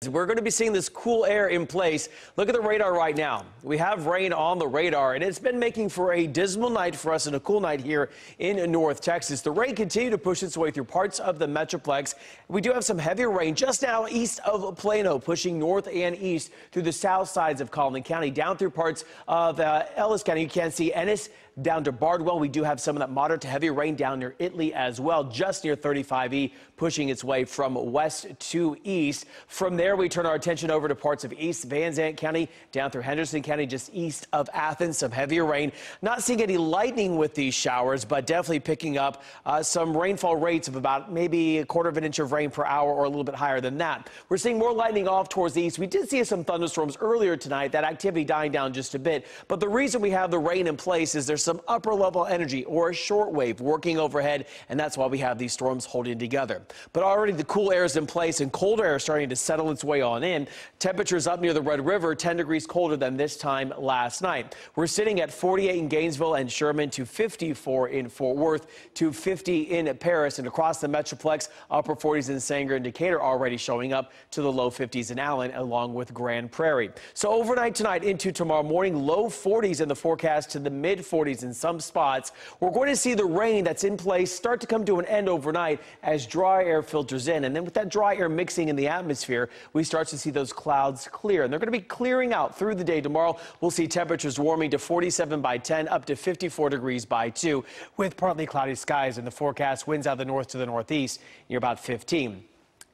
We're going to be seeing this cool air in place. Look at the radar right now. We have rain on the radar, and it's been making for a dismal night for us and a cool night here in North Texas. The rain continued to push its way through parts of the Metroplex. We do have some heavier rain just now east of Plano, pushing north and east through the south sides of Collin County, down through parts of Ellis County. You can see Ennis down to Bardwell. We do have some of that moderate to heavy rain down near Italy as well, just near 35E, pushing its way from west to east. From there, we turn our attention over to parts of East Van Zandt County, down through Henderson County, just east of Athens. Some heavier rain. Not seeing any lightning with these showers, but definitely picking up some rainfall rates of about maybe a quarter of an inch of rain per hour or a little bit higher than that. We're seeing more lightning off towards the east. We did see some thunderstorms earlier tonight, that activity dying down just a bit. But the reason we have the rain in place is there's some upper level energy or a short wave working overhead, and that's why we have these storms holding together. But already the cool air is in place and colder air is starting to settle its way on in. Temperatures up near the Red River, 10 degrees colder than this time last night. We're sitting at 48 in Gainesville and Sherman, to 54 in Fort Worth, to 50 in Paris, and across the Metroplex, upper 40s in Sanger and Decatur, already showing up to the low 50s in Allen, along with Grand Prairie. So overnight tonight into tomorrow morning, low 40s in the forecast to the mid 40s in some spots. We're going to see the rain that's in place start to come to an end overnight as dry air filters in. And then with that dry air mixing in the atmosphere, we start to see those clouds clear. And they're going to be clearing out through the day tomorrow. We'll see temperatures warming to 47 by 10, up to 54 degrees by 2, with partly cloudy skies in the forecast. Winds out of the north to the northeast near about 15.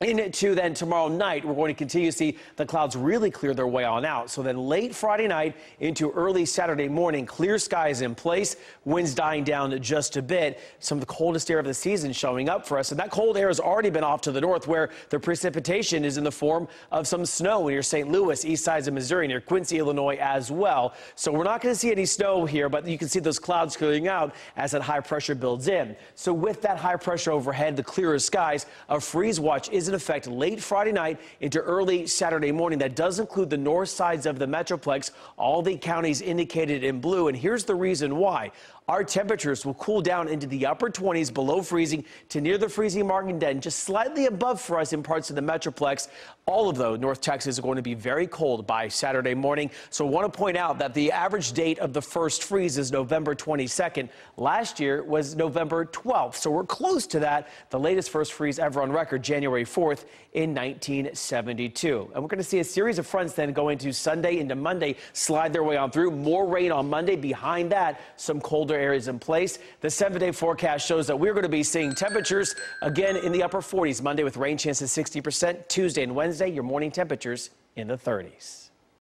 Into then tomorrow night, we're going to continue to see the clouds really clear their way on out. So then late Friday night into early Saturday morning, clear skies in place, winds dying down just a bit. Some of the coldest air of the season showing up for us. And that cold air has already been off to the north, where the precipitation is in the form of some snow near St. Louis, east sides of Missouri, near Quincy, Illinois as well. So we're not going to see any snow here, but you can see those clouds clearing out as that high pressure builds in. So with that high pressure overhead, the clearer skies, a freeze watch is in effect late Friday night into early Saturday morning. That does include the north sides of the Metroplex, all the counties indicated in blue. And here's the reason why. Our temperatures will cool down into the upper 20s, below freezing to near the freezing mark, and then just slightly above for us in parts of the Metroplex. All of those North Texas are going to be very cold by Saturday morning. So I want to point out that the average date of the first freeze is November 22nd. Last year was November 12th. So we're close to that. The latest first freeze ever on record, January 4th in 1972. And we're going to see a series of fronts then go into Sunday into Monday, slide their way on through. More rain on Monday. Behind that, some colder areas in place. The 7-day forecast shows that we're going to be seeing temperatures again in the upper 40s Monday, with rain chances 60%. Tuesday and Wednesday, your morning temperatures in the 30s.